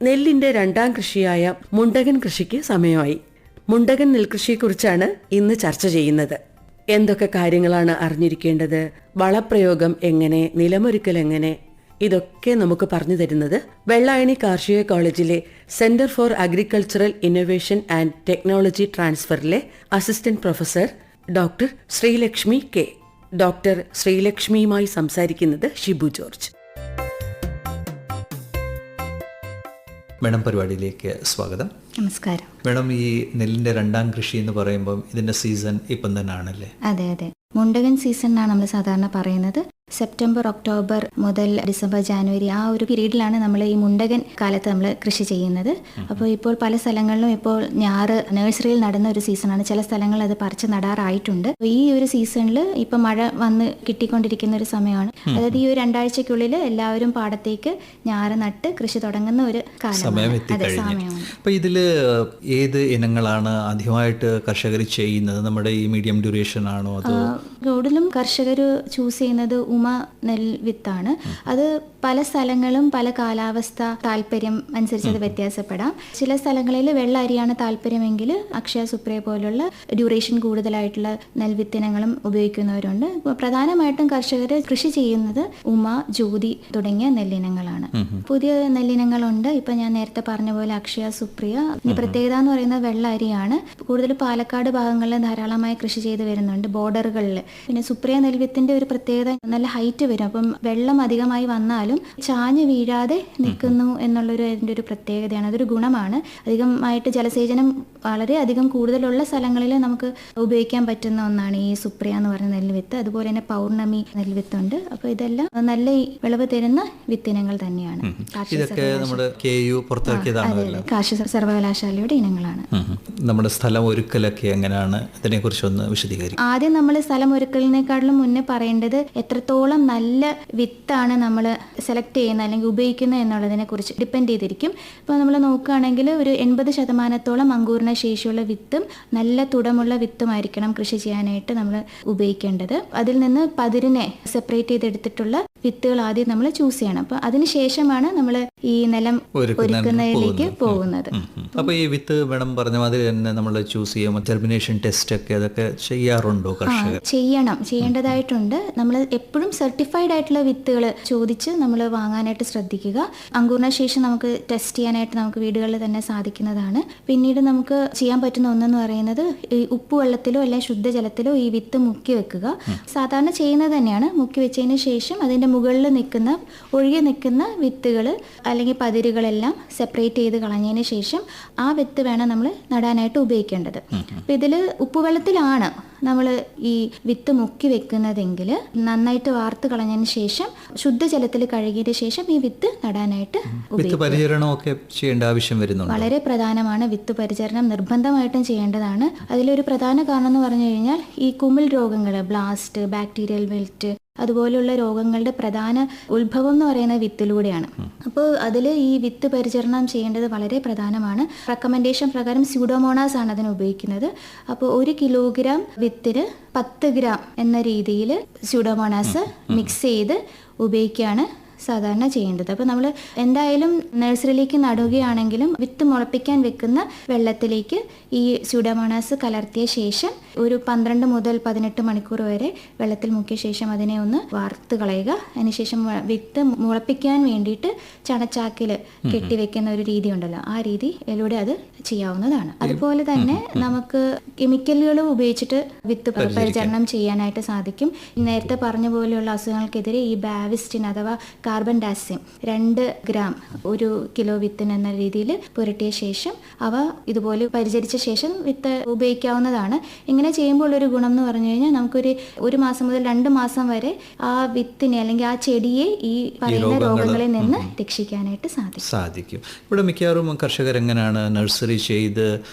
നെല്ലിന്റെ രണ്ടാം കൃഷിയായ മുണ്ടകൻ കൃഷിക്ക് സമയമായി. മുണ്ടകൻ നെൽകൃഷിയെക്കുറിച്ചാണ് ഇന്ന് ചർച്ച ചെയ്യുന്നത്. എന്തൊക്കെ കാര്യങ്ങളാണ് അറിഞ്ഞിരിക്കേണ്ടത്, വളപ്രയോഗം എങ്ങനെ, നിലമൊരുക്കൽ എങ്ങനെ, ഇതൊക്കെ നമുക്ക് പറഞ്ഞു തരുന്നത് വെള്ളായണി കാർഷിക കോളേജിലെ centre for agricultural innovation and technology ട്രാൻസ്ഫറിലെ assistant professor doctor Sreelakshmi K. Doctor ശ്രീലക്ഷ്മിയുമായി സംസാരിക്കുന്നത് ഷിബു ജോർജ്. മേഡം, പരിപാടിയിലേക്ക് സ്വാഗതം. നമസ്കാരം. മേഡം, ഈ നെല്ലിൻ്റെ രണ്ടാം കൃഷി എന്ന് പറയുമ്പം ഇതിൻ്റെ സീസൺ ഇപ്പം തന്നെ ആണല്ലേ? അതെ അതെ, മുണ്ടകൻ സീസൺ എന്നാണ് നമ്മൾ സാധാരണ പറയുന്നത്. സെപ്റ്റംബർ, ഒക്ടോബർ മുതൽ ഡിസംബർ, ജാനുവരി ആ ഒരു പീരീഡിലാണ് നമ്മൾ ഈ മുണ്ടകൻ കാലത്ത് നമ്മൾ കൃഷി ചെയ്യുന്നത്. അപ്പോൾ ഇപ്പോൾ പല സ്ഥലങ്ങളിലും ഇപ്പോൾ ഞാറ് നഴ്സറിയിൽ നടുന്ന ഒരു സീസണാണ്. ചില സ്ഥലങ്ങളിൽ അത് പറിച്ച് നടാറായിട്ടുണ്ട്. ഈ ഒരു സീസണിൽ ഇപ്പം മഴ വന്ന് കിട്ടിക്കൊണ്ടിരിക്കുന്ന ഒരു സമയമാണ്. അതായത് ഈ ഒരു 2 ആഴ്ചക്കുള്ളിൽ എല്ലാവരും പാടത്തേക്ക് ഞാറ് നട്ട് കൃഷി തുടങ്ങുന്ന ഒരു സമയമാണ്. അപ്പോൾ ഇതിൽ ഏത് ഇനങ്ങളാണ് ആദ്യമായിട്ട് കർഷകർ ചെയ്യുന്നത്? നമ്മുടെ ഈ മീഡിയം ഡ്യൂറേഷൻ ആണോ അതോ? കൂടുതലും കർഷകർ ചൂസ് ചെയ്യുന്നത് ഉമ നെൽവിത്താണ്. അത് പല സ്ഥലങ്ങളും പല കാലാവസ്ഥ താല്പര്യം അനുസരിച്ച് അത് വ്യത്യാസപ്പെടാം. ചില സ്ഥലങ്ങളിൽ വെള്ള അരിയാണ് താല്പര്യമെങ്കിൽ അക്ഷയ സുപ്രിയ പോലുള്ള ഡ്യൂറേഷൻ കൂടുതലായിട്ടുള്ള നെൽവിത്തിനങ്ങളും ഉപയോഗിക്കുന്നവരുണ്ട്. പ്രധാനമായിട്ടും കർഷകർ കൃഷി ചെയ്യുന്നത് ഉമ, ജ്യോതി തുടങ്ങിയ നെല്ലിനങ്ങളാണ്. പുതിയ നെല്ലിനങ്ങളുണ്ട്. ഇപ്പൊ ഞാൻ നേരത്തെ പറഞ്ഞ പോലെ അക്ഷയ സുപ്രിയ. പ്രത്യേകത എന്ന് പറയുന്നത് വെള്ള അരിയാണ്. കൂടുതൽ പാലക്കാട് ഭാഗങ്ങളിൽ ധാരാളമായി കൃഷി ചെയ്ത് വരുന്നുണ്ട്, ബോർഡറുകളിൽ. പിന്നെ സുപ്രിയ നെൽവിത്തിന്റെ ഒരു പ്രത്യേകത നല്ല ഹൈറ്റ് വരും. അപ്പം വെള്ളം അധികമായി വന്നാലും ചാഞ്ഞ് വീഴാതെ നിൽക്കുന്നു എന്നുള്ളൊരു അതിൻ്റെ ഒരു പ്രത്യേകതയാണ്. അതൊരു ഗുണമാണ്. അധികമായിട്ട് ജലസേചനം വളരെ അധികം കൂടുതലുള്ള സ്ഥലങ്ങളിൽ നമുക്ക് ഉപയോഗിക്കാൻ പറ്റുന്ന ഒന്നാണ് ഈ സുപ്രിയ എന്ന് പറയുന്ന നെൽവിത്ത്. അതുപോലെ തന്നെ പൗർണമി നെൽവിത്തുണ്ട്. അപ്പോൾ ഇതെല്ലാം നല്ല വിളവ് തരുന്ന വിത്തിനങ്ങൾ തന്നെയാണ്. കാർഷിക സർവകലാശാലയുടെ ഇനങ്ങളാണ്. നമ്മുടെ സ്ഥലം ഒരുക്കലൊക്കെ എങ്ങനെയാണ്? ഇതിനെക്കുറിച്ച് ഒന്ന് വിശദീകരിക്കും. ആദ്യം നമ്മൾ സ്ഥലം ഒരുക്കലിനേക്കാളും മുന്നേ പറയേണ്ടത് എത്രത്തോളം നല്ല വിത്താണ് നമ്മൾ സെലക്ട് ചെയ്യുന്നത് അല്ലെങ്കിൽ ഉപയോഗിക്കുന്നത് എന്നുള്ളതിനെ കുറിച്ച് ഡിപ്പെൻഡ് ചെയ്തിരിക്കും. ഇപ്പോൾ നമ്മൾ നോക്കുകയാണെങ്കിൽ ഒരു 80% അങ്കൂരണ ശേഷിയുള്ള വിത്തും നല്ല തുടമുള്ള വിത്തുമായിരിക്കണം കൃഷി ചെയ്യാനായിട്ട് നമ്മൾ ഉപയോഗിക്കേണ്ടത്. അതിൽ നിന്ന് പതിരിനെ സെപ്പറേറ്റ് ചെയ്തെടുത്തിട്ടുള്ള വിത്തുകൾ ആദ്യം നമ്മൾ ചൂസ് ചെയ്യണം. അപ്പോൾ അതിനുശേഷമാണ് നമ്മൾ ഈ നിലം ഒരുക്കുന്നതിലേക്ക് പോകുന്നത്. അപ്പോൾ ഈ വിത്ത് മേഡം പറഞ്ഞ മാതിരി തന്നെ നമ്മൾ ചൂസ് ചെയ്യുമ്പോൾ ജെർമിനേഷൻ ടെസ്റ്റ് ഒക്കെ അതൊക്കെ ചെയ്യാറുണ്ടോ കർഷകർ? ചെയ്യേണ്ടതായിട്ടുണ്ട്. നമ്മൾ എപ്പോഴും സർട്ടിഫൈഡ് ആയിട്ടുള്ള വിത്തുകൾ ചോദിച്ച് നമ്മൾ വാങ്ങാനായിട്ട് ശ്രദ്ധിക്കുക. അങ്കൂർണ ശേഷി നമുക്ക് ടെസ്റ്റ് ചെയ്യാനായിട്ട് നമുക്ക് വീടുകളിൽ തന്നെ സാധിക്കുന്നതാണ്. പിന്നീട് നമുക്ക് ചെയ്യാൻ പറ്റുന്ന ഒന്നെന്ന് പറയുന്നത് ഈ ഉപ്പുവെള്ളത്തിലോ അല്ലെങ്കിൽ ശുദ്ധജലത്തിലോ ഈ വിത്ത് മുക്കി വെക്കുക. സാധാരണ ചെയ്യുന്നത് തന്നെയാണ്. മുക്കി വെച്ചതിന് ശേഷം അതിൻ്റെ മുകളിൽ നിൽക്കുന്ന ഒഴുകി നിൽക്കുന്ന വിത്തുകൾ അല്ലെങ്കിൽ പതിരുകളെല്ലാം സെപ്പറേറ്റ് ചെയ്ത് കളഞ്ഞതിന് ശേഷം ആ വിത്ത് വേണം നമ്മൾ നടാനായിട്ട് ഉപയോഗിക്കേണ്ടത്. അപ്പം ഇതിൽ ഉപ്പുവെള്ളത്തിലാണ് നമ്മൾ ഈ വിത്ത് മുക്കി വെക്കുന്നതെങ്കിൽ നന്നായിട്ട് വാർത്ത് കളഞ്ഞതിന് ശേഷം ശുദ്ധജലത്തിൽ കഴുകിയതിന് ശേഷം ഈ വിത്ത് നടാനായിട്ട് വളരെ പ്രധാനമാണ്. വിത്ത് പരിചരണം നിർബന്ധമായിട്ടും ചെയ്യേണ്ടതാണ്. അതിലൊരു പ്രധാന കാരണം എന്ന് പറഞ്ഞു കഴിഞ്ഞാൽ ഈ കുമിൾ രോഗങ്ങൾ, ബ്ലാസ്റ്റ്, ബാക്ടീരിയൽ വിൽറ്റ് അതുപോലുള്ള രോഗങ്ങളുടെ പ്രധാന ഉത്ഭവം എന്ന് പറയുന്ന വിത്തിലൂടെയാണ്. അപ്പോൾ അതിൽ ഈ വിത്ത് പരിചരണം ചെയ്യേണ്ടത് വളരെ പ്രധാനമാണ്. റെക്കമെൻഡേഷൻ പ്രകാരം സ്യൂഡോമോണാസ് ആണ് അതിന് ഉപയോഗിക്കുന്നത്. അപ്പോൾ 1 കിലോഗ്രാം വിത്തിന് 10 ഗ്രാം എന്ന രീതിയിൽ സ്യൂഡോമോണാസ് മിക്സ് ചെയ്ത് ഉപയോഗിക്കുകയാണ് സാധാരണ ചെയ്യേണ്ടത്. അപ്പോൾ നമ്മൾ എന്തായാലും നഴ്സറിയിലേക്ക് നടുകയാണെങ്കിലും വിത്ത് മുളപ്പിക്കാൻ വെക്കുന്ന വെള്ളത്തിലേക്ക് ഈ സ്യൂഡോമോണാസ് കലർത്തിയ ശേഷം ഒരു 12 മുതൽ 18 മണിക്കൂർ വരെ വെള്ളത്തിൽ മുക്കിയ ശേഷം അതിനെ ഒന്ന് വാർത്ത് കളയുക. അതിനുശേഷം വിത്ത് മുളപ്പിക്കാൻ വേണ്ടിയിട്ട് ചണച്ചാക്കിൽ കെട്ടിവെക്കുന്ന ഒരു രീതി ഉണ്ടല്ലോ, ആ രീതിയിലൂടെ അത് ചെയ്യാവുന്നതാണ്. അതുപോലെ തന്നെ നമുക്ക് കെമിക്കലുകൾ ഉപയോഗിച്ചിട്ട് വിത്ത് പരിചരണം ചെയ്യാനായിട്ട് സാധിക്കും. നേരത്തെ പറഞ്ഞ പോലെയുള്ള അസുഖങ്ങൾക്കെതിരെ ഈ ബാവിസ്റ്റിൻ അഥവാ കാർബൺ ഡാസിം 2 ഗ്രാം 1 കിലോ വിത്തിന് എന്ന രീതിയിൽ പുരട്ടിയ ശേഷം അവ ഇതുപോലെ പരിചരിച്ച ശേഷം വിത്ത് ഉപയോഗിക്കാവുന്നതാണ്. ഇങ്ങനെ ചെയ്യുമ്പോൾ ഒരു ഗുണം എന്ന് പറഞ്ഞു കഴിഞ്ഞാൽ നമുക്കൊരു 1 മാസം മുതൽ 2 മാസം വരെ ആ വിത്തിനെ അല്ലെങ്കിൽ ആ ചെടിയെ ഈ പറയുന്ന രോഗങ്ങളിൽ നിന്ന് രക്ഷിക്കാനായിട്ട് സാധിക്കും. ഇവിടെ മിക്കവാറും കർഷകർ എങ്ങനെയാണ് നഴ്സറി ചെയ്ത്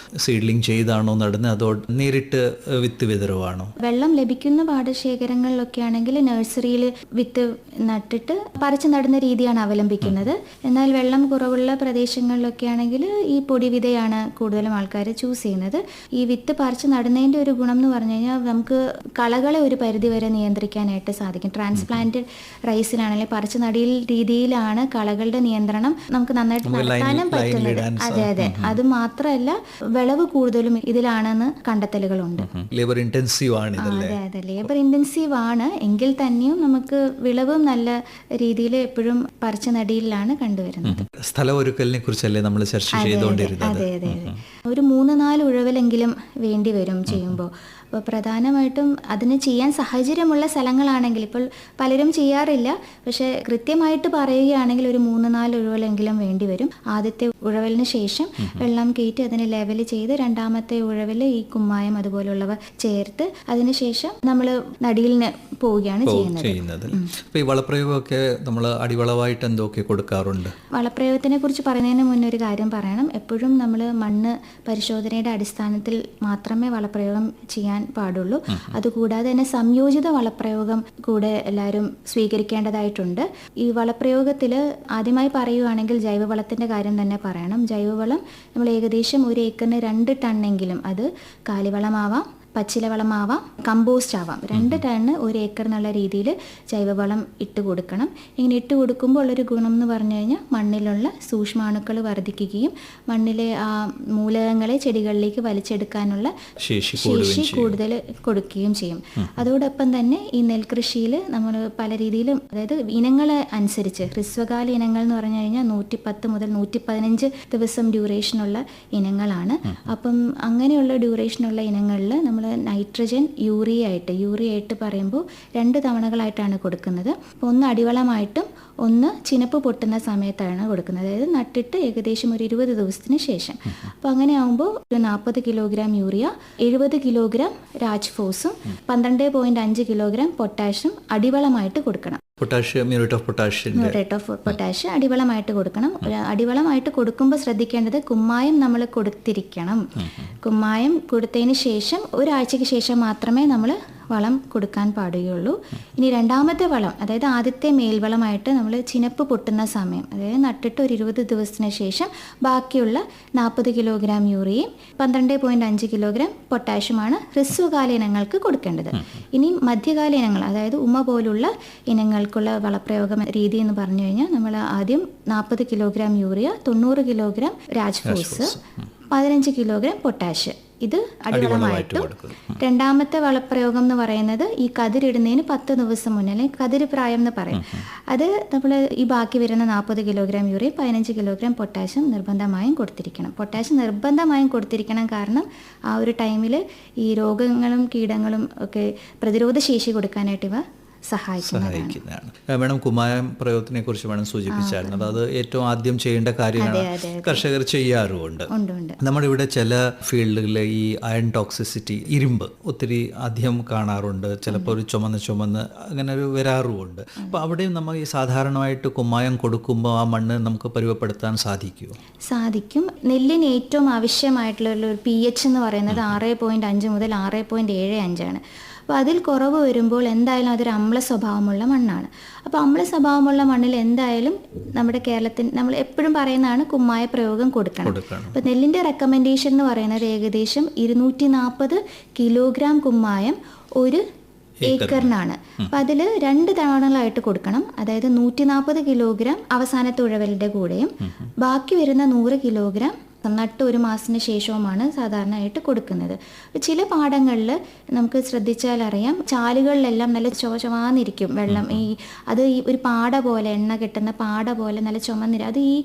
സീഡ്ലിംഗ് ചെയ്താണോ നടുന്നത് അതോ നേരിട്ട് വിത്ത് വിതറുവാണോ? വെള്ളം ലഭിക്കുന്ന പാടശേഖരങ്ങളിലൊക്കെ ആണെങ്കിൽ നഴ്സറിയിൽ വിത്ത് നട്ടിട്ട് പറിച്ച് നടുന്ന രീതിയാണ് അവലംബിക്കുന്നത്. എന്നാൽ വെള്ളം കുറവുള്ള പ്രദേശങ്ങളിലൊക്കെ ആണെങ്കിൽ ഈ പൊടിവിതയാണ് കൂടുതലും ആൾക്കാർ ചൂസ് ചെയ്യുന്നത്. ഈ വിത്ത് പറിച്ച് നടുന്നതിൻ്റെ ഒരു ഗുണം എന്ന് പറഞ്ഞു കഴിഞ്ഞാൽ നമുക്ക് കളകളെ ഒരു പരിധി വരെ നിയന്ത്രിക്കാനായിട്ട് സാധിക്കും. ട്രാൻസ്പ്ലാന്റഡ് റൈസിലാണെങ്കിൽ പറിച്ച് നടിയിൽ രീതിയിലാണ് കളകളുടെ നിയന്ത്രണം നമുക്ക് നന്നായിട്ട് നടത്താനും പറ്റുന്നത്. അതെ അതെ, അത് മാത്രമല്ല വിളവ് കൂടുതലും ഇതിലാണെന്ന് കണ്ടെത്തലുകളുണ്ട്. ലേബർ ഇന്റൻസീവ് ആണ് അതെ അതെ, ലേബർ ഇന്റൻസീവ് ആണ് എങ്കിൽ തന്നെയും നമുക്ക് വിളവും നല്ല രീതിയിൽ എപ്പോഴും പറിച്ച നടിയിലാണ് കണ്ടുവരുന്നത്. സ്ഥല ഒരുക്കലിനെ കുറിച്ചല്ലേ നമ്മൾ ചർച്ച ചെയ്തുകൊണ്ടിരുന്നത്. അതെ അതെ അതെ, ഒരു 3-4 ഉഴവലെങ്കിലും വേണ്ടി വരും ചെയ്യുമ്പോൾ. അപ്പോൾ പ്രധാനമായിട്ടും അതിന് ചെയ്യാൻ സാഹചര്യമുള്ള സ്ഥലങ്ങളാണെങ്കിൽ, ഇപ്പോൾ പലരും ചെയ്യാറില്ല, പക്ഷേ കൃത്യമായിട്ട് പറയുകയാണെങ്കിൽ ഒരു 3-4 ഉഴവലെങ്കിലും വേണ്ടി വരും. ആദ്യത്തെ ഉഴവലിന് ശേഷം വെള്ളം കയറ്റി അതിനെ ലെവൽ ചെയ്ത് രണ്ടാമത്തെ ഉഴവൽ ഈ കുമ്മായം അതുപോലുള്ളവ ചേർത്ത് അതിനുശേഷം നമ്മൾ നടിയിലിന് പോവുകയാണ് ചെയ്യുന്നത്. അപ്പോൾ ഈ വളപ്രയോഗമൊക്കെ നമ്മൾ അടിവളമായിട്ട് എന്തൊക്കെ കൊടുക്കാറുണ്ട്? വളപ്രയോഗത്തിനെ കുറിച്ച് പറയുന്നതിന് മുന്നേ ഒരു കാര്യം പറയണം. എപ്പോഴും നമ്മൾ മണ്ണ് പരിശോധനയുടെ അടിസ്ഥാനത്തിൽ മാത്രമേ വളപ്രയോഗം ചെയ്യാൻ പാടുള്ളൂ. അതുകൂടാതെ തന്നെ സംയോജിത വളപ്രയോഗം കൂടെ എല്ലാവരും സ്വീകരിക്കേണ്ടതായിട്ടുണ്ട്. ഈ വളപ്രയോഗത്തിൽ ആദ്യമായി പറയുകയാണെങ്കിൽ ജൈവവളത്തിൻ്റെ കാര്യം തന്നെ പറയണം. ജൈവവളം നമ്മൾ ഏകദേശം ഒരു ഏക്കറിന് 2 ടണ്ണെങ്കിലും, അത് കാലിവളമാവാം, പച്ചിലവളമാവാം, കമ്പോസ്റ്റ് ആവാം, 2 ടണ്ണ് ഒരു ഏക്കർ എന്നുള്ള രീതിയിൽ ജൈവവളം ഇട്ട് കൊടുക്കണം. ഇങ്ങനെ ഇട്ട് കൊടുക്കുമ്പോൾ ഉള്ളൊരു ഗുണം എന്ന് പറഞ്ഞു കഴിഞ്ഞാൽ മണ്ണിലുള്ള സൂക്ഷ്മാണുക്കൾ വർദ്ധിക്കുകയും മണ്ണിലെ ആ മൂലകങ്ങളെ ചെടികളിലേക്ക് വലിച്ചെടുക്കാനുള്ള ശേഷി കൂടുതൽ കൊടുക്കുകയും ചെയ്യും. അതോടൊപ്പം തന്നെ ഈ നെൽകൃഷിയിൽ നമ്മൾ പല രീതിയിലും, അതായത് ഇനങ്ങളെ അനുസരിച്ച് ഹ്രസ്വകാല ഇനങ്ങൾ എന്ന് പറഞ്ഞു കഴിഞ്ഞാൽ 110 മുതൽ 115 ദിവസം ഡ്യൂറേഷനുള്ള ഇനങ്ങളാണ്. അപ്പം അങ്ങനെയുള്ള ഡ്യൂറേഷനുള്ള ഇനങ്ങളിൽ നമ്മൾ നൈട്രജൻ യൂറിയ ആയിട്ട് പറയുമ്പോൾ 2 തവണകളായിട്ടാണ് കൊടുക്കുന്നത്. അപ്പോൾ ഒന്ന് അടിവളമായിട്ടും ഒന്ന് ചിനപ്പ് പൊട്ടുന്ന സമയത്താണ് കൊടുക്കുന്നത്, അതായത് നട്ടിട്ട് ഏകദേശം ഒരു 20 ദിവസത്തിന് ശേഷം. അപ്പോൾ അങ്ങനെ ആകുമ്പോൾ ഒരു 40 കിലോഗ്രാം യൂറിയ, 70 കിലോഗ്രാം രാജ്ഫോസും 12.5 കിലോഗ്രാം പൊട്ടാഷ്യം അടിവളമായിട്ട് കൊടുക്കണം. മ്യൂറേറ്റ് ഓഫ് പൊട്ടാഷ് അടിവളമായിട്ട് കൊടുക്കണം. അടിവളമായിട്ട് കൊടുക്കുമ്പോൾ ശ്രദ്ധിക്കേണ്ടത് കുമ്മായം നമ്മൾ കൊടുത്തിരിക്കണം. കുമ്മായം കൊടുത്തതിന് ശേഷം ഒരാഴ്ചയ്ക്ക് ശേഷം മാത്രമേ നമ്മൾ വളം കൊടുക്കാൻ പാടുകയുള്ളൂ. ഇനി രണ്ടാമത്തെ വളം, അതായത് ആദ്യത്തെ മേൽവളമായിട്ട് നമ്മൾ ചിനപ്പ് പൊട്ടുന്ന സമയം, അതായത് നട്ടിട്ട് ഒരു 20 ദിവസത്തിന് ശേഷം ബാക്കിയുള്ള 40 കിലോഗ്രാം യൂറിയയും 12.5 കിലോഗ്രാം പൊട്ടാഷ്യമാണ് ഹ്രസ്വകാല ഇനങ്ങൾക്ക് കൊടുക്കേണ്ടത്. ഇനി മധ്യകാല ഇനങ്ങൾ, അതായത് ഉമ പോലുള്ള ഇനങ്ങൾക്കുള്ള വളപ്രയോഗ രീതി എന്ന് പറഞ്ഞു കഴിഞ്ഞാൽ നമ്മൾ ആദ്യം 40 kilogram urea, 90 kilogram Rajphos, 15 kilogram potash, ഇത് അടിവളമായിട്ടും. രണ്ടാമത്തെ വളപ്രയോഗം എന്ന് പറയുന്നത് ഈ കതിരിടുന്നതിന് 10 ദിവസം മുന്നേ, അല്ലെങ്കിൽ കതിര് പ്രായം എന്ന് പറയും, അത് നമ്മൾ ഈ ബാക്കി വരുന്ന 40 കിലോഗ്രാം യൂറിയ, 15 കിലോഗ്രാം പൊട്ടാഷ്യം നിർബന്ധമായും കൊടുത്തിരിക്കണം. പൊട്ടാഷ്യം നിർബന്ധമായും കൊടുത്തിരിക്കണം, കാരണം ആ ഒരു ടൈമിൽ ഈ രോഗങ്ങളും കീടങ്ങളും ഒക്കെ പ്രതിരോധ ശേഷി കൊടുക്കാനായിട്ട് ഇവ സഹായിക്കുന്നതാണ്. മേഡം, കുമ്മായം പ്രയോഗത്തിനെ കുറിച്ച് വേണം സൂചിപ്പിച്ചായിരുന്നു. അത് ഏറ്റവും ആദ്യം ചെയ്യേണ്ട കാര്യമാണ്, കർഷകർ ചെയ്യാറുമുണ്ട്. നമ്മുടെ ഇവിടെ ചില ഫീൽഡുകളിൽ ഈ അയൺ ടോക്സിസിറ്റി, ഇരുമ്പ് ഒത്തിരി അധികം കാണാറുണ്ട്. ചിലപ്പോൾ ഒരു ചുമന്ന് അങ്ങനെ ഒരു വരാറുമുണ്ട്. അപ്പോൾ അവിടെയും നമ്മൾ ഈ സാധാരണമായിട്ട് കുമ്മായം കൊടുക്കുമ്പോൾ ആ മണ്ണ് നമുക്ക് പരുവപ്പെടുത്താൻ സാധിക്കുമോ? സാധിക്കും. നെല്ലിന് ഏറ്റവും ആവശ്യമായിട്ടുള്ള ഒരു pH എന്ന് പറയുന്നത് 6.5 മുതൽ 6.75 ആണ്. അപ്പോൾ അതിൽ കുറവ് വരുമ്പോൾ എന്തായാലും അതൊരു അമ്ല സ്വഭാവമുള്ള മണ്ണാണ്. അപ്പോൾ അമ്ല സ്വഭാവമുള്ള മണ്ണിൽ എന്തായാലും നമ്മുടെ കേരളത്തിൽ നമ്മൾ എപ്പോഴും പറയുന്നതാണ് കുമ്മായ പ്രയോഗം കൊടുക്കണം. അപ്പോൾ നെല്ലിൻ്റെ റെക്കമെൻഡേഷൻ എന്ന് പറയുന്നത് ഏകദേശം 240 കിലോഗ്രാം കുമ്മായം ഒരു ഏക്കറിനാണ്. അപ്പം അതിൽ 2 തവണകളായിട്ട് കൊടുക്കണം. അതായത് 140 കിലോഗ്രാം അവസാനത്തെ ഉഴവലിൻ്റെ കൂടെയും ബാക്കി വരുന്ന 100 കിലോഗ്രാം നട്ട് 1 മാസത്തിന് ശേഷവുമാണ് സാധാരണയായിട്ട് കൊടുക്കുന്നത്. ചില പാടങ്ങളിൽ നമുക്ക് ശ്രദ്ധിച്ചാൽ അറിയാം, ചാലുകളിലെല്ലാം നല്ല ചുവന്നിരിക്കും വെള്ളം. അത് ഈ ഒരു പാട പോലെ, എണ്ണ കെട്ടുന്ന പാട പോലെ നല്ല ചുമന്നിരി, അത് ഈ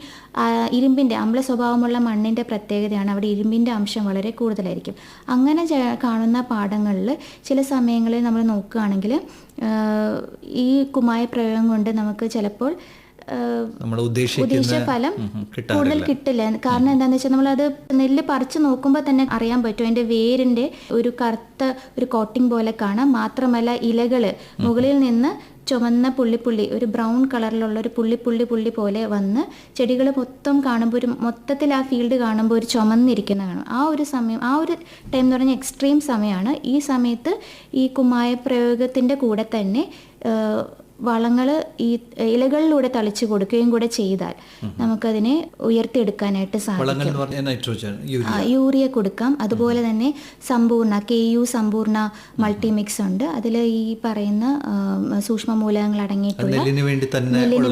ഇരുമ്പിൻ്റെ അമ്ല സ്വഭാവമുള്ള മണ്ണിൻ്റെ പ്രത്യേകതയാണ്. അവിടെ ഇരുമ്പിൻ്റെ അംശം വളരെ കൂടുതലായിരിക്കും. അങ്ങനെ കാണുന്ന പാടങ്ങളിൽ ചില സമയങ്ങളിൽ നമ്മൾ നോക്കുകയാണെങ്കിൽ ഈ കുമ്മായ പ്രയോഗം കൊണ്ട് നമുക്ക് ചിലപ്പോൾ ഉദ്ദേശിച്ച ഫലം കൂടുതൽ കിട്ടില്ല. കാരണം എന്താണെന്ന് വെച്ചാൽ നമ്മളത് നെല്ല് പറിച്ച് നോക്കുമ്പോൾ തന്നെ അറിയാൻ പറ്റും, അതിൻ്റെ വേരിൻ്റെ ഒരു കറുത്ത ഒരു കോട്ടിംഗ് പോലെ കാണാം. മാത്രമല്ല ഇലകൾ മുകളിൽ നിന്ന് ചുവന്ന പുള്ളിപ്പുള്ളി, ഒരു ബ്രൗൺ കളറിലുള്ള ഒരു പുള്ളി പോലെ വന്ന് ചെടികൾ മൊത്തം കാണുമ്പോൾ ഒരു മൊത്തത്തിൽ ആ ഫീൽഡ് കാണുമ്പോൾ ഒരു ചുമന്നിരിക്കുന്ന കാണും. ആ ഒരു സമയം, ആ ഒരു ടൈം എന്ന് പറഞ്ഞാൽ എക്സ്ട്രീം സമയമാണ്. ഈ സമയത്ത് ഈ കുമ്മായ പ്രയോഗത്തിൻ്റെ കൂടെ തന്നെ വളങ്ങൾ ഈ ഇലകളിലൂടെ തളിച്ചു കൊടുക്കുകയും കൂടെ ചെയ്താൽ നമുക്കതിനെ ഉയർത്തിയെടുക്കാനായിട്ട് സാധിക്കും. നൈട്രോജൻ, യൂറിയ കൊടുക്കാം. അതുപോലെ തന്നെ സമ്പൂർണ്ണ KU സമ്പൂർണ്ണ മൾട്ടിമിക്സ് ഉണ്ട്. അതിൽ ഈ പറയുന്ന സൂക്ഷ്മ മൂലകങ്ങൾ അടങ്ങിയിട്ടുള്ള നെല്ലിന്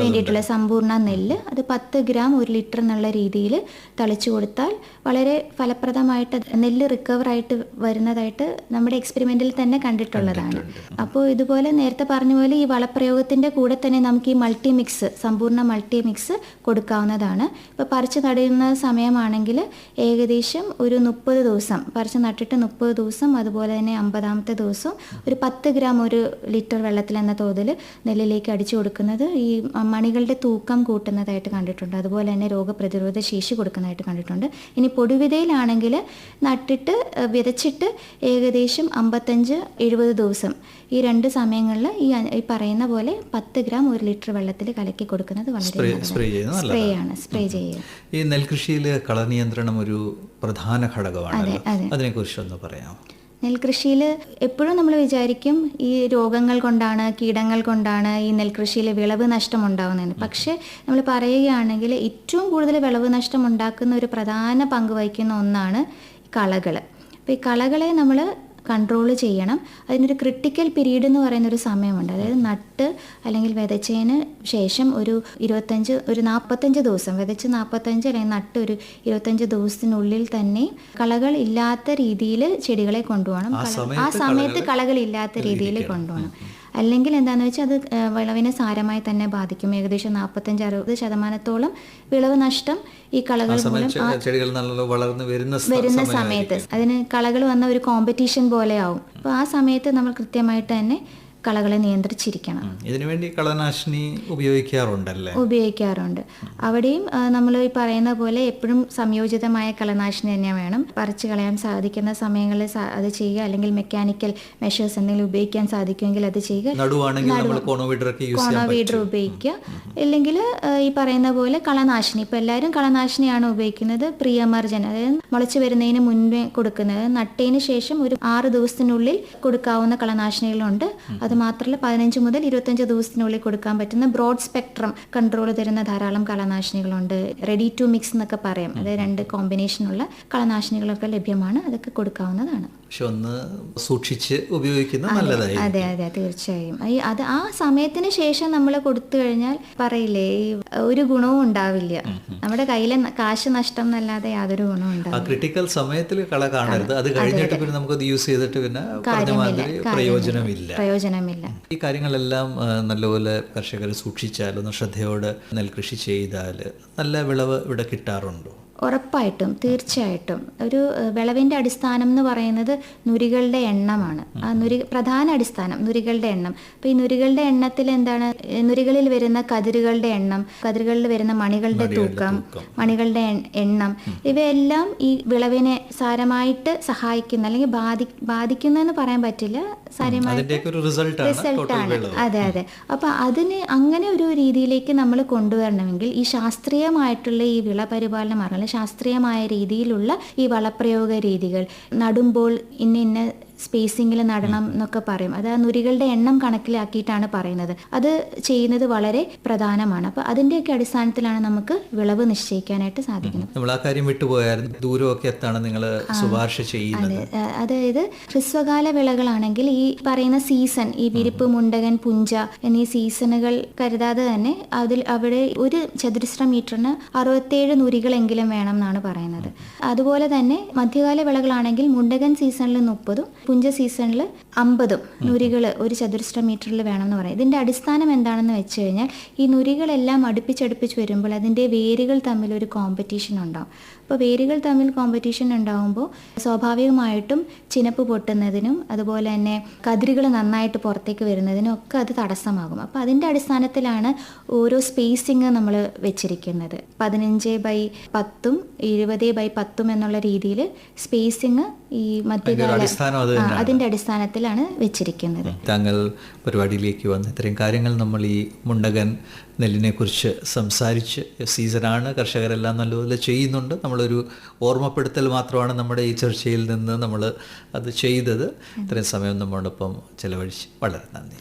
വേണ്ടിയിട്ടുള്ള സമ്പൂർണ്ണ നെല്ല് അത് 10 ഗ്രാം 1 ലിറ്റർ എന്നുള്ള രീതിയിൽ തളിച്ചു കൊടുത്താൽ വളരെ ഫലപ്രദമായിട്ട് നെല്ല് റിക്കവർ ആയിട്ട് വരുന്നതായിട്ട് നമ്മുടെ എക്സ്പെരിമെന്റിൽ തന്നെ കണ്ടിട്ടുള്ളതാണ്. അപ്പോൾ ഇതുപോലെ നേരത്തെ പറഞ്ഞ പോലെ ഈ വളപ്രയോഗത്തിന്റെ കൂടെ തന്നെ നമുക്ക് ഈ മൾട്ടിമിക്സ് സമ്പൂർണ്ണ മൾട്ടിമിക്സ് കൊടുക്കാവുന്നതാണ്. ഇപ്പോൾ പറിച്ച് നടുന്ന സമയമാണെങ്കിൽ ഏകദേശം ഒരു 30 ദിവസം പറിച്ച് നട്ടിട്ട് 30 ദിവസം അതുപോലെ തന്നെ 50ാമത്തെ ദിവസം ഒരു 10 ഗ്രാം 1 ലിറ്റർ വെള്ളത്തിൽ എന്ന തോതിൽ നെല്ലിലേക്ക് അടിച്ചു കൊടുക്കുന്നത് ഈ മണികളുടെ തൂക്കം കൂട്ടുന്നതായിട്ട് കണ്ടിട്ടുണ്ട്. അതുപോലെ തന്നെ രോഗപ്രതിരോധ ശേഷി കൊടുക്കുന്നതായിട്ട് കണ്ടിട്ടുണ്ട്. ഇനി പൊടിവിതയിലാണെങ്കിൽ നട്ടിട്ട് വിതച്ചിട്ട് ഏകദേശം 55-70 ദിവസം ഈ 2 സമയങ്ങളിൽ ഈ പറയുന്ന പോലെ 10 ഗ്രാം 1 ലിറ്റർ വെള്ളത്തിൽ കലക്കി കൊടുക്കുന്നത് വളരെ സ്പ്രേ ചെയ്യുക. ഈ നെൽകൃഷിയിൽ കളനിയന്ത്രണം ഒരു പ്രധാന ഘടകമാണ്. അതിനെക്കുറിച്ച് ഒന്ന് പറയാം. നെൽകൃഷിയിൽ എപ്പോഴും നമ്മൾ വിചാരിക്കും ഈ രോഗങ്ങൾ കൊണ്ടാണ്, കീടങ്ങൾ കൊണ്ടാണ് ഈ നെൽകൃഷിയിൽ വിളവ് നഷ്ടം ഉണ്ടാകുന്നതെന്ന്. പക്ഷേ നമ്മൾ പറയുകയാണെങ്കിൽ ഏറ്റവും കൂടുതൽ വിളവ് നഷ്ടം ഉണ്ടാക്കുന്ന ഒരു പ്രധാന പങ്ക് വഹിക്കുന്ന ഒന്നാണ് കളകൾ. അപ്പോൾ ഈ കളകളെ നമ്മൾ കൺട്രോൾ ചെയ്യണം. അതിനൊരു ക്രിട്ടിക്കൽ പീരീഡ് എന്ന് പറയുന്നൊരു സമയമുണ്ട്. അതായത് നട്ട് അല്ലെങ്കിൽ വിതച്ചതിന് ശേഷം ഒരു 45 ദിവസം വിതച്ച് 45 അല്ലെങ്കിൽ നട്ട് ഒരു 25 ദിവസത്തിനുള്ളിൽ തന്നെ കളകൾ ഇല്ലാത്ത രീതിയിൽ ചെടികളെ കൊണ്ടുപോകണം. ആ സമയത്ത് കളകൾ ഇല്ലാത്ത രീതിയിൽ കൊണ്ടുപോകണം. അല്ലെങ്കിൽ എന്താണെന്ന് വെച്ചാൽ അത് വിളവിനെ സാരമായി തന്നെ ബാധിക്കും. ഏകദേശം 45-60% വിളവ് നഷ്ടം ഈ കളകൾ മൂലം വരുന്ന സമയത്ത് അതിന് കളകൾ വന്ന ഒരു കോമ്പറ്റീഷൻ പോലെ ആവും. അപ്പോൾ ആ സമയത്ത് നമ്മൾ കൃത്യമായിട്ട് തന്നെ കളകളെ നിയന്ത്രിച്ചിരിക്കണം. ഇതിനുവേണ്ടി കളനാശിനി ഉപയോഗിക്കാറുണ്ട്. അവിടെയും നമ്മൾ ഈ പറയുന്ന പോലെ എപ്പോഴും സംയോജിതമായ കളനാശിനി തന്നെ വേണം. പറിച്ചു കളയാൻ സാധിക്കുന്ന സമയങ്ങളിൽ അത് ചെയ്യുക. അല്ലെങ്കിൽ മെക്കാനിക്കൽ മെഷേഴ്സ് എന്തെങ്കിലും ഉപയോഗിക്കാൻ സാധിക്കുമെങ്കിൽ അത് ചെയ്യുക. കോണോവീഡർ ഉപയോഗിക്കുക. ഇല്ലെങ്കിൽ ഈ പറയുന്ന പോലെ കളനാശിനി, ഇപ്പം എല്ലാവരും കളനാശിനിയാണ് ഉപയോഗിക്കുന്നത്. പ്രീ എമർജൻ, അതായത് മുളച്ചു വരുന്നതിന് മുൻപേ കൊടുക്കുന്നത്. നട്ടതിന് ശേഷം ഒരു 6 ദിവസത്തിനുള്ളിൽ കൊടുക്കാവുന്ന കളനാശിനികളുണ്ട്. അത് മാത്രമല്ല 15 മുതൽ 25 ദിവസത്തിനുള്ളിൽ കൊടുക്കാൻ പറ്റുന്ന ബ്രോഡ് സ്പെക്ട്രം കൺട്രോൾ തരുന്ന ധാരാളം കളനാശിനികളുണ്ട്. റെഡി ടു മിക്സ് എന്നൊക്കെ പറയും. അതായത് 2 കോമ്പിനേഷനുള്ള കളനാശിനികളൊക്കെ ലഭ്യമാണ്. അതൊക്കെ കൊടുക്കാവുന്നതാണ്. ഒന്ന് സൂക്ഷിച്ച് ഉപയോഗിക്കുന്നത് നല്ലതായി. അതെ അതെ, തീർച്ചയായും. അത് ആ സമയത്തിന് ശേഷം നമ്മൾ കൊടുത്തു കഴിഞ്ഞാൽ പറയില്ലേ ഒരു ഗുണവും ഉണ്ടാവില്ല. നമ്മുടെ കയ്യിലെ കാശ് നഷ്ടം എന്നല്ലാതെ യാതൊരു ഗുണവും ഉണ്ടാവില്ല. ക്രിട്ടിക്കൽ സമയത്തിൽ കള കാണരുത്. അത് കഴിഞ്ഞിട്ട് പിന്നെ നമുക്ക് യൂസ് ചെയ്തിട്ട് പിന്നെ പ്രയോജനമില്ല. ഈ കാര്യങ്ങളെല്ലാം നല്ലപോലെ കർഷകർ സൂക്ഷിച്ചാൽ, ഒന്ന് ശ്രദ്ധയോടെ നെൽകൃഷി ചെയ്താൽ നല്ല വിളവ് ഇവിടെ കിട്ടാറുണ്ടോ? ഉറപ്പായിട്ടും, തീർച്ചയായിട്ടും. ഒരു വിളവിൻ്റെ അടിസ്ഥാനം എന്ന് പറയുന്നത് നുരികളുടെ എണ്ണമാണ്. ആ പ്രധാന അടിസ്ഥാനം നുരികളുടെ എണ്ണം. അപ്പോൾ ഈ നുരികളുടെ എണ്ണത്തിൽ എന്താണ്, നുരികളിൽ വരുന്ന കതിരുകളുടെ എണ്ണം, കതിരുകളിൽ വരുന്ന മണികളുടെ തൂക്കം, മണികളുടെ എണ്ണം, ഇവയെല്ലാം ഈ വിളവിനെ സാരമായിട്ട് സഹായിക്കുന്ന അല്ലെങ്കിൽ ബാധിക്കുന്നതെന്ന് പറയാൻ പറ്റില്ല, സാരമായിട്ട് റിസൾട്ടാണ്. അതെ അതെ. അപ്പോൾ അതിന് അങ്ങനെ ഒരു രീതിയിലേക്ക് നമ്മൾ കൊണ്ടുവരണമെങ്കിൽ ഈ ശാസ്ത്രീയമായിട്ടുള്ള ഈ വിള പരിപാലന മാർഗ്ഗങ്ങൾ, ശാസ്ത്രീയമായ രീതിയിലുള്ള ഈ വളപ്രയോഗ രീതികൾ, നടുമ്പോൾ ഇന്ന സ്പേസിങ്ങിൽ നടണം എന്നൊക്കെ പറയും. അത് ആ നുരികളുടെ എണ്ണം കണക്കിലാക്കിയിട്ടാണ് പറയുന്നത്. അത് ചെയ്യുന്നത് വളരെ പ്രധാനമാണ്. അപ്പോൾ അതിൻ്റെയൊക്കെ അടിസ്ഥാനത്തിലാണ് നമുക്ക് വിളവ് നിശ്ചയിക്കാനായിട്ട് സാധിക്കുന്നത്. നമ്മൾ ആ കാര്യം വിട്ടുപോയായിരുന്നു. ദൂരമൊക്കെ എത്താണ് നിങ്ങൾ ശുപാർശ ചെയ്യുന്നത്? അതായത് ഹ്രസ്വകാല വിളകളാണെങ്കിൽ ഈ പറയുന്ന സീസൺ, ഈ വിരിപ്പ്, മുണ്ടകൻ, പുഞ്ച എന്നീ സീസണുകൾ കരുതാതെ തന്നെ അവിടെ ഒരു ചതുരശ്ര മീറ്ററിന് 67 നുരികളെങ്കിലും വേണം എന്നാണ് പറയുന്നത്. അതുപോലെ തന്നെ മധ്യകാല വിളകളാണെങ്കിൽ മുണ്ടകൻ സീസണിൽ 30, പുഞ്ച സീസണിൽ 50 നുരികൾ ഒരു ചതുരശ്ര മീറ്ററിൽ വേണമെന്ന് പറയും. ഇതിൻ്റെ അടിസ്ഥാനം എന്താണെന്ന് വെച്ച് കഴിഞ്ഞാൽ ഈ നുരികളെല്ലാം അടുപ്പിച്ചടുപ്പിച്ച് വരുമ്പോൾ അതിൻ്റെ വേരുകൾ തമ്മിൽ ഒരു കോമ്പറ്റീഷൻ ഉണ്ടാവും. അപ്പോൾ വേരുകൾ തമ്മിൽ കോമ്പറ്റീഷൻ ഉണ്ടാകുമ്പോൾ സ്വാഭാവികമായിട്ടും ചിനപ്പ് പൊട്ടുന്നതിനും അതുപോലെ തന്നെ കതിരുകൾ നന്നായിട്ട് പുറത്തേക്ക് വരുന്നതിനും ഒക്കെ അത് തടസ്സമാകും. അപ്പോൾ അതിൻ്റെ അടിസ്ഥാനത്തിലാണ് ഓരോ സ്പേസിങ് നമ്മൾ വെച്ചിരിക്കുന്നത്. 15x10 20x10 എന്നുള്ള രീതിയിൽ സ്പേസിങ് ഈ മധ്യകാല അതിൻ്റെ അടിസ്ഥാനത്തിലാണ് വെച്ചിരിക്കുന്നത്. താങ്കൾ പരിപാടിയിലേക്ക് വന്ന് ഇത്രയും കാര്യങ്ങൾ നമ്മൾ ഈ മുണ്ടകൻ നെല്ലിനെ കുറിച്ച് സംസാരിച്ച്, സീസണാണ്, കർഷകരെല്ലാം നല്ലപോലെ ചെയ്യുന്നുണ്ട്, നമ്മളൊരു ഓർമ്മപ്പെടുത്തൽ മാത്രമാണ് നമ്മുടെ ഈ ചർച്ചയിൽ നിന്ന് നമ്മൾ അത് ചെയ്തത്. ഇത്രയും സമയം നമ്മോടൊപ്പം ചെലവഴിച്ച് വളരെ നന്ദി.